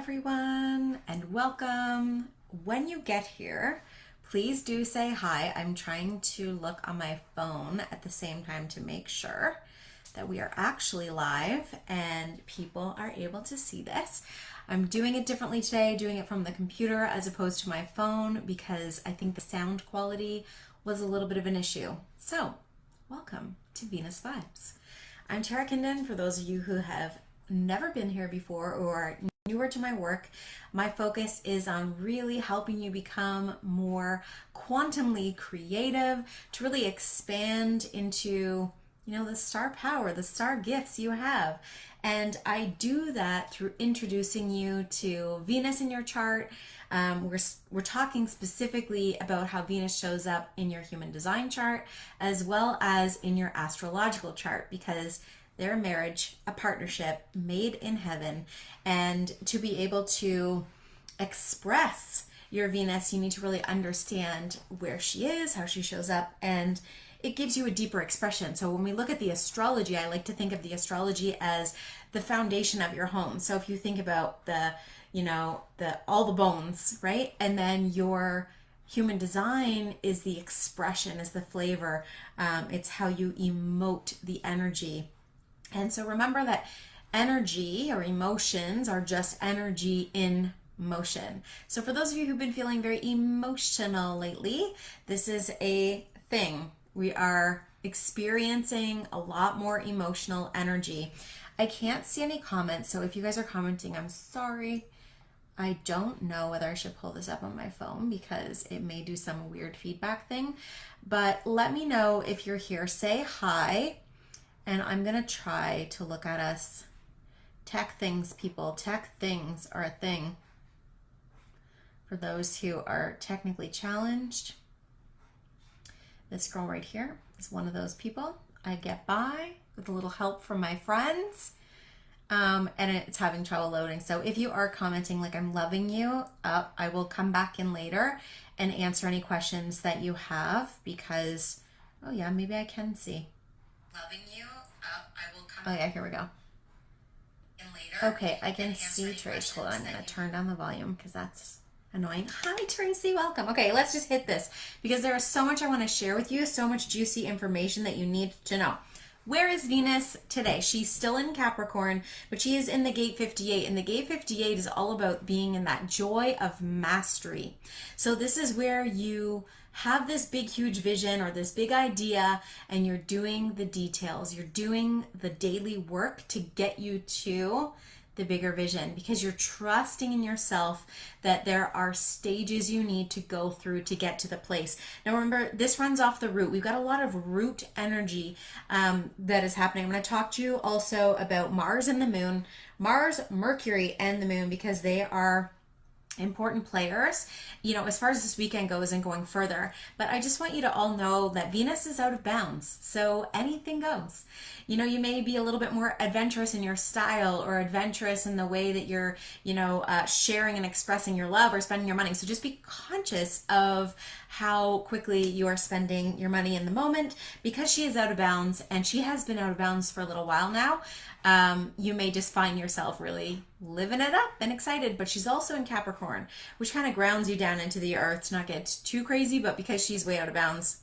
everyone, and welcome. When you get here, please do say hi. I'm trying to look on my phone at the same time to make sure that we are actually live and people are able to see this. I'm doing it differently today, doing it from the computer as opposed to my phone because I think the sound quality was a little bit of an issue. So, welcome to Venus Vibes. I'm Tara Kindon. For those of you who have never been here before or are newer to my work, my focus is on really helping you become more quantumly creative, to really expand into, the star power, the star gifts you have. And I do that through introducing you to Venus in your chart. We're talking specifically about how Venus shows up in your human design chart as well as in your astrological chart, because they're a marriage, a partnership made in heaven. And to be able to express your Venus, you need to really understand where she is, how she shows up, and it gives you a deeper expression. So when we look at the astrology, I like to think of the astrology as the foundation of your home. So if you think about all the bones, right? And then your human design is the expression, is the flavor. It's how you emote the energy. And so remember that energy or emotions are just energy in motion. So for those of you who've been feeling very emotional lately, this is a thing. We are experiencing a lot more emotional energy. I can't see any comments, so if you guys are commenting, I'm sorry. I don't know whether I should pull this up on my phone because it may do some weird feedback thing, but let me know if you're here. Say hi. And I'm going to try to look at us. Tech things, people. Tech things are a thing for those who are technically challenged. This girl right here is one of those people. I get by with a little help from my friends. And it's having trouble loading. So if you are commenting like I'm loving you, I will come back in later and answer any questions that you have because, oh yeah, maybe I can see. Loving you. I will come. Oh yeah, here we go. Later, okay, I can see Trace. Hold on, I'm going to turn down the volume because that's annoying. Hi Tracy, welcome. Okay, let's just hit this because there is so much I want to share with you, so much juicy information that you need to know. Where is Venus today? She's still in Capricorn, but she is in the gate 58. And the gate 58 is all about being in that joy of mastery. So this is where you have this big, huge vision or this big idea, and you're doing the details. You're doing the daily work to get you to the bigger vision because you're trusting in yourself that there are stages you need to go through to get to the place. Now remember, this runs off the root. We've got a lot of root energy that is happening. I'm going to talk to you also about Mars and the moon, Mars, Mercury, and the moon, because they are important players, as far as this weekend goes and going further. But I just want you to all know that Venus is out of bounds. So anything goes. You may be a little bit more adventurous in your style or adventurous in the way that you're, sharing and expressing your love or spending your money. So just be conscious of how quickly you are spending your money in the moment because she is out of bounds, and she has been out of bounds for a little while now. You may just find yourself really living it up and excited, but she's also in Capricorn, which kind of grounds you down into the earth to not get too crazy, but because she's way out of bounds,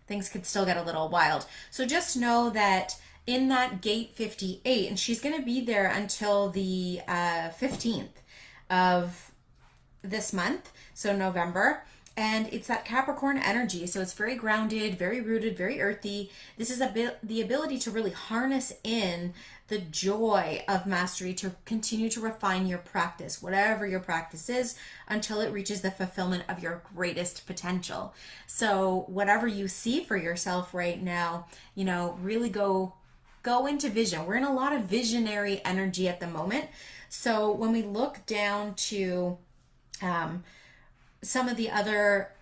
things could still get a little wild. So just know that in that gate 58, and she's going to be there until the 15th of this month, so November. And it's that Capricorn energy. So it's very grounded, very rooted, very earthy. This is the ability to really harness in the joy of mastery to continue to refine your practice, whatever your practice is, until it reaches the fulfillment of your greatest potential. So whatever you see for yourself right now, really go into vision. We're in a lot of visionary energy at the moment. So when we look down to some of the other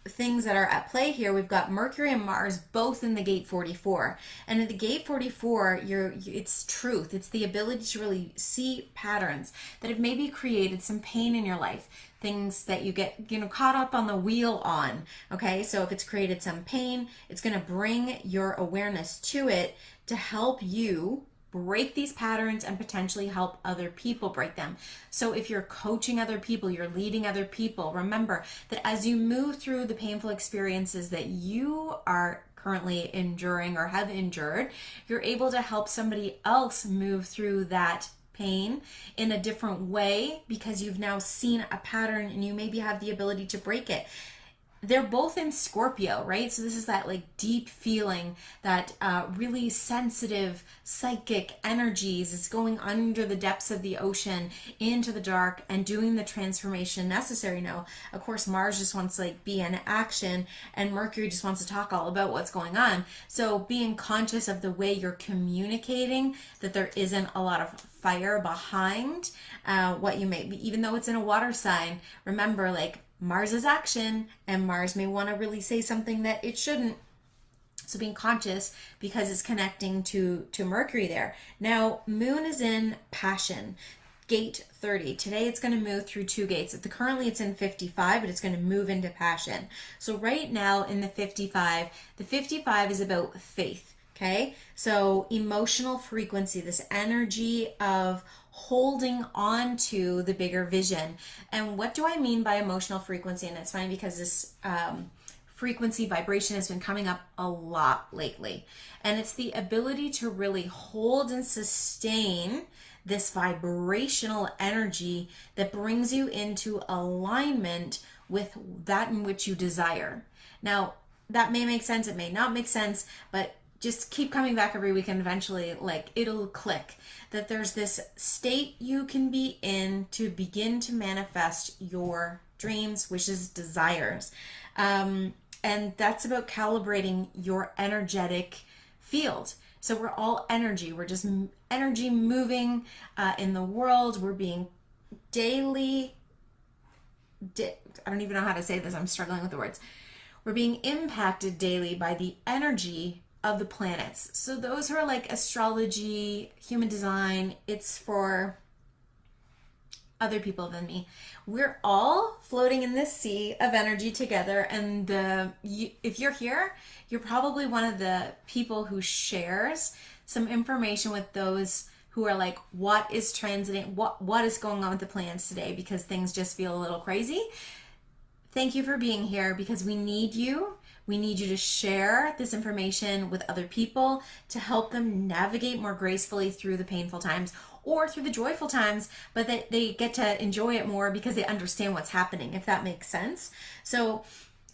things that are at play here, we've got Mercury and Mars both in the gate 44. And in the gate 44, it's truth. It's the ability to really see patterns that have maybe created some pain in your life, things that you get caught up on the wheel on. Okay, so if it's created some pain, it's going to bring your awareness to it to help you break these patterns and potentially help other people break them. So if you're coaching other people, you're leading other people, remember that as you move through the painful experiences that you are currently enduring or have endured, you're able to help somebody else move through that pain in a different way because you've now seen a pattern and you maybe have the ability to break it. They're both in Scorpio, right? So this is that like deep feeling, that really sensitive psychic energies is going under the depths of the ocean into the dark and doing the transformation necessary. Now, of course, Mars just wants to like be in action and Mercury just wants to talk all about what's going on. So being conscious of the way you're communicating, that there isn't a lot of fire behind what you may be, even though it's in a water sign, remember like Mars is action and Mars may want to really say something that it shouldn't. So being conscious because it's connecting to Mercury there. Now, Moon is in passion, gate 30. Today it's going to move through 2 gates. Currently it's in 55, but it's going to move into passion. So right now in the 55 is about faith. Okay, so emotional frequency, this energy of holding on to the bigger vision. And what do I mean by emotional frequency? And it's funny because this frequency vibration has been coming up a lot lately. And it's the ability to really hold and sustain this vibrational energy that brings you into alignment with that in which you desire. Now, that may make sense, it may not make sense, but just keep coming back every week and eventually like it'll click that there's this state you can be in to begin to manifest your dreams, wishes, desires. And that's about calibrating your energetic field. So we're all energy. We're just energy moving in the world. We're being daily, I don't even know how to say this. I'm struggling with the words. We're being impacted daily by the energy of the planets. So those who are like astrology, human design, it's for other people than me. We're all floating in this sea of energy together, and if you're here, you're probably one of the people who shares some information with those who are like, what is transiting, what is going on with the plans today, because things just feel a little crazy. Thank you for being here, because we need you. We need you to share this information with other people to help them navigate more gracefully through the painful times or through the joyful times, but that they get to enjoy it more because they understand what's happening, if that makes sense. So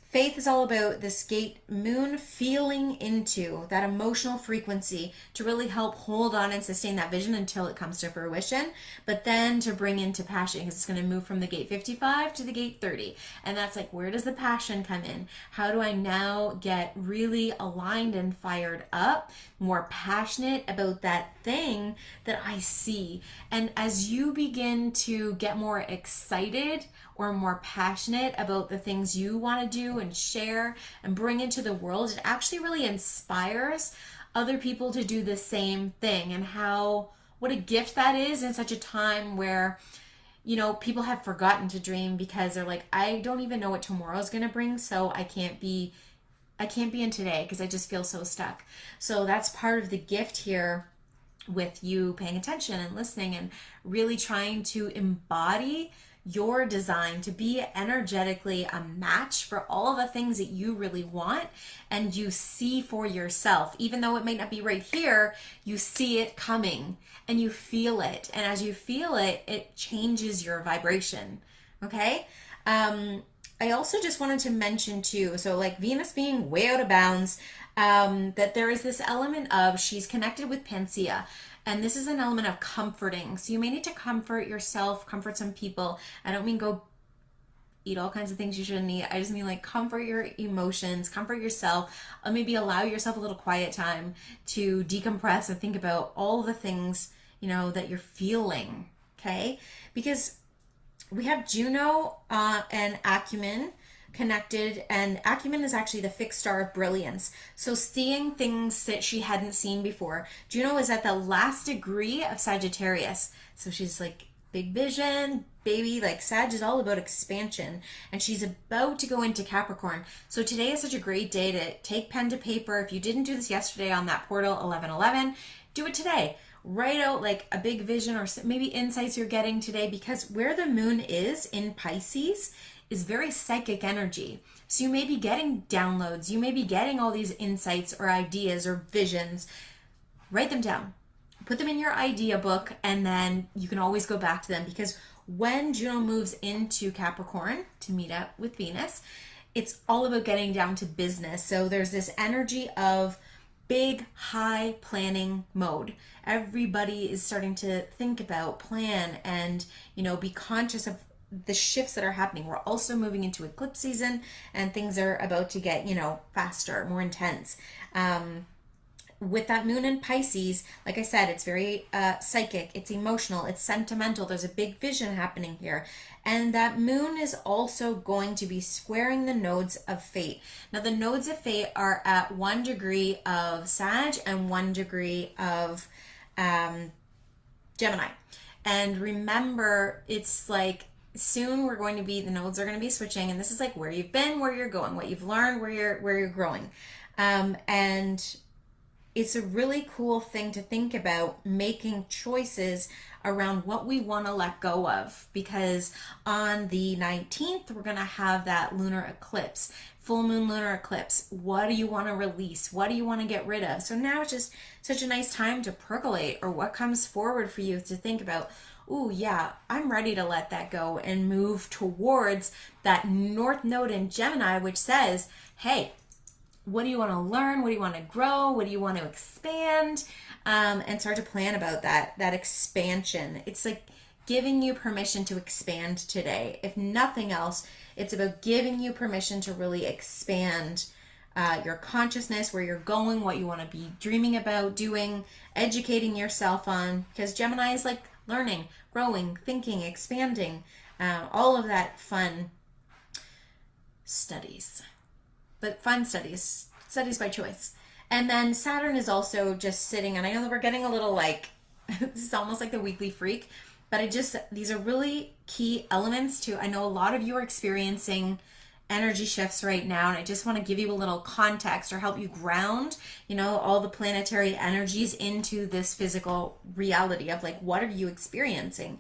faith is all about this gate Moon feeling into that emotional frequency to really help hold on and sustain that vision until it comes to fruition, but then to bring into passion, because it's going to move from the gate 55 to the gate 30. And that's like, where does the passion come in? How do I now get really aligned and fired up, more passionate about that thing that I see? And as you begin to get more excited or more passionate about the things you want to do and share and bring into the world, it actually really inspires other people to do the same thing. And what a gift that is in such a time where, people have forgotten to dream because they're like, I don't even know what tomorrow's going to bring, so I can't be in today because I just feel so stuck. So that's part of the gift here with you paying attention and listening and really trying to embody your design to be energetically a match for all of the things that you really want and you see for yourself. Even though it may not be right here, you see it coming and you feel it. And as you feel it, it changes your vibration. Okay? I also just wanted to mention too, so like Venus being way out of bounds, that there is this element of she's connected with Panacea. And this is an element of comforting. So you may need to comfort yourself, comfort some people. I don't mean go eat all kinds of things you shouldn't eat. I just mean like comfort your emotions, comfort yourself, maybe allow yourself a little quiet time to decompress and think about all the things, that you're feeling, okay? Because we have Juno and Acumen connected, and Acumen is actually the fixed star of brilliance. So seeing things that she hadn't seen before. Juno is at the last degree of Sagittarius. So she's like big vision, baby, like Sag is all about expansion, and she's about to go into Capricorn. So today is such a great day to take pen to paper. If you didn't do this yesterday on that portal 1111, do it today. write out like a big vision or maybe insights you're getting today, because where the moon is in Pisces is very psychic energy. So you may be getting downloads, you may be getting all these insights or ideas or visions. Write them down. Put them in your idea book, and then you can always go back to them, because when Juno moves into Capricorn to meet up with Venus, it's all about getting down to business. So there's this energy of big, high planning mode. Everybody is starting to think about, plan, and, be conscious of the shifts that are happening. We're also moving into eclipse season, and things are about to get, faster, more intense. With that moon in Pisces, like I said, it's very psychic, it's emotional, it's sentimental. There's a big vision happening here. And that moon is also going to be squaring the nodes of fate. Now, the nodes of fate are at 1 degree of Sag and 1 degree of Gemini. And remember, it's like soon the nodes are going to be switching. And this is like where you've been, where you're going, what you've learned, where you're growing. And it's a really cool thing to think about, making choices around what we want to let go of, because on the 19th, we're going to have that lunar eclipse, full moon lunar eclipse. What do you want to release? What do you want to get rid of? So now it's just such a nice time to percolate, or what comes forward for you to think about. Ooh, yeah, I'm ready to let that go and move towards that North Node in Gemini, which says, hey, what do you want to learn? What do you want to grow? What do you want to expand? And start to plan about that expansion. It's like giving you permission to expand today. If nothing else, it's about giving you permission to really expand your consciousness, where you're going, what you want to be dreaming about, doing, educating yourself on. Because Gemini is like learning, growing, thinking, expanding, all of that fun studies. But fun studies by choice. And then Saturn is also just sitting, and I know that we're getting a little like, this is almost like the weekly freak, but these are really key elements to, I know a lot of you are experiencing energy shifts right now, and I just want to give you a little context or help you ground, all the planetary energies into this physical reality of like, what are you experiencing?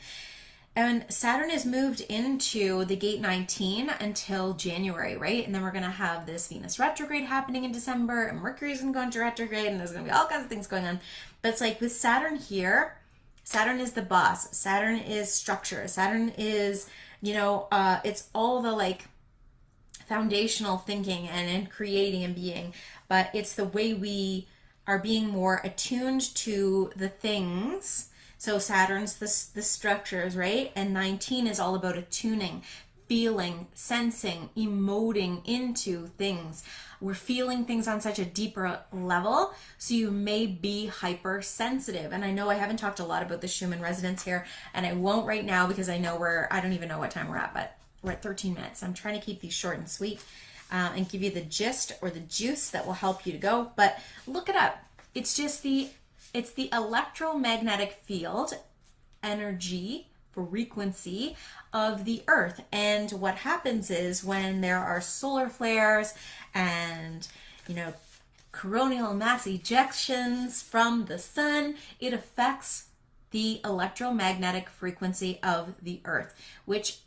And Saturn is moved into the gate 19 until January, right? And then we're going to have this Venus retrograde happening in December, and Mercury's going to go into retrograde, and there's going to be all kinds of things going on. But it's like with Saturn here, Saturn is the boss. Saturn is structure. Saturn is, it's all the like foundational thinking and creating and being. But it's the way we are being more attuned to the things. So Saturn's the structures, right? And 19 is all about attuning, feeling, sensing, emoting into things. We're feeling things on such a deeper level, so you may be hypersensitive. And I know I haven't talked a lot about the Schumann resonance here, and I won't right now, because I know I don't even know what time we're at, but we're at 13 minutes. I'm trying to keep these short and sweet and give you the gist or the juice that will help you to go. But look it up. It's the electromagnetic field energy frequency of the earth. And what happens is when there are solar flares and, coronal mass ejections from the sun, it affects the electromagnetic frequency of the earth, which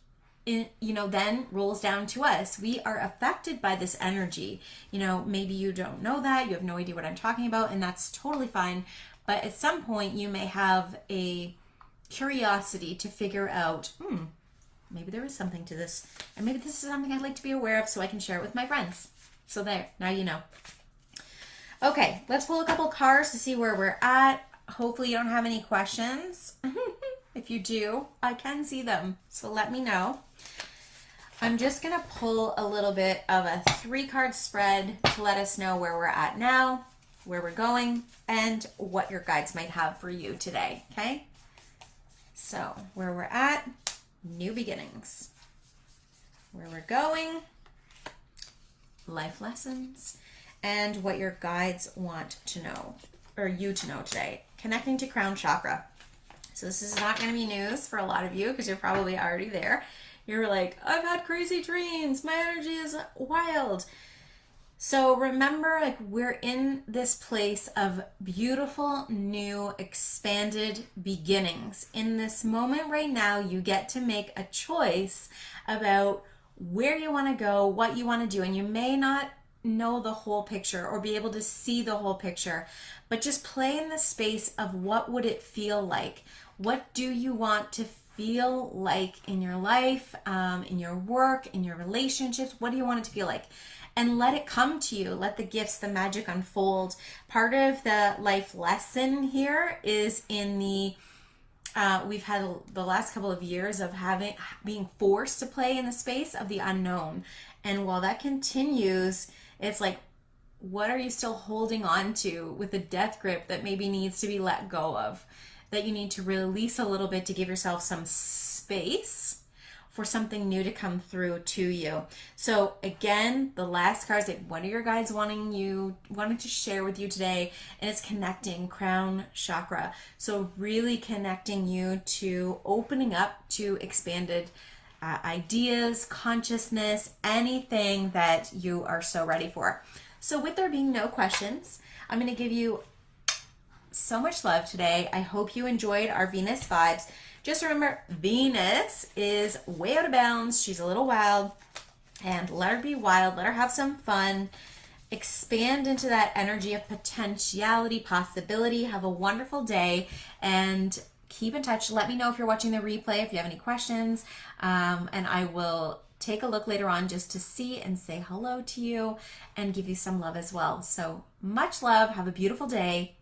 then rolls down to us. We are affected by this energy. Maybe you don't know that, you have no idea what I'm talking about, and that's totally fine. But at some point you may have a curiosity to figure out, maybe there is something to this, and maybe this is something I'd like to be aware of so I can share it with my friends. So there, now you know. Okay, let's pull a couple cards to see where we're at. Hopefully you don't have any questions. If you do, I can see them, so let me know. I'm just going to pull a little bit of a 3-card spread to let us know where we're at now, where we're going, and what your guides might have for you today, okay? So, where we're at, new beginnings. Where we're going, life lessons, and what your guides want to know, or you to know today. Connecting to crown chakra. So this is not going to be news for a lot of you, because you're probably already there. You're like, I've had crazy dreams. My energy is wild. So remember, like, we're in this place of beautiful, new, expanded beginnings. In this moment right now, you get to make a choice about where you want to go, what you want to do, and you may not know the whole picture or be able to see the whole picture, but just play in the space of what would it feel like? What do you want to feel like in your life, in your work, in your relationships? What do you want it to feel like? And let it come to you. Let the gifts, the magic unfold. Part of the life lesson here is in the we've had the last couple of years of being forced to play in the space of the unknown. And while that continues, it's like, what are you still holding on to with a death grip that maybe needs to be let go of, that you need to release a little bit to give yourself some space for something new to come through to you. So again, the last card is like, what are your guides wanting to share with you today? And it's connecting crown chakra. So really connecting you to opening up to expanded ideas, consciousness, anything that you are so ready for. So with there being no questions, I'm going to give you so much love today. I hope you enjoyed our Venus vibes. Just remember, Venus is way out of bounds. She's a little wild, and let her be wild. Let her have some fun. Expand into that energy of potentiality, possibility. Have a wonderful day, and keep in touch. Let me know if you're watching the replay, if you have any questions, and I will take a look later on just to see and say hello to you and give you some love as well. So much love. Have a beautiful day.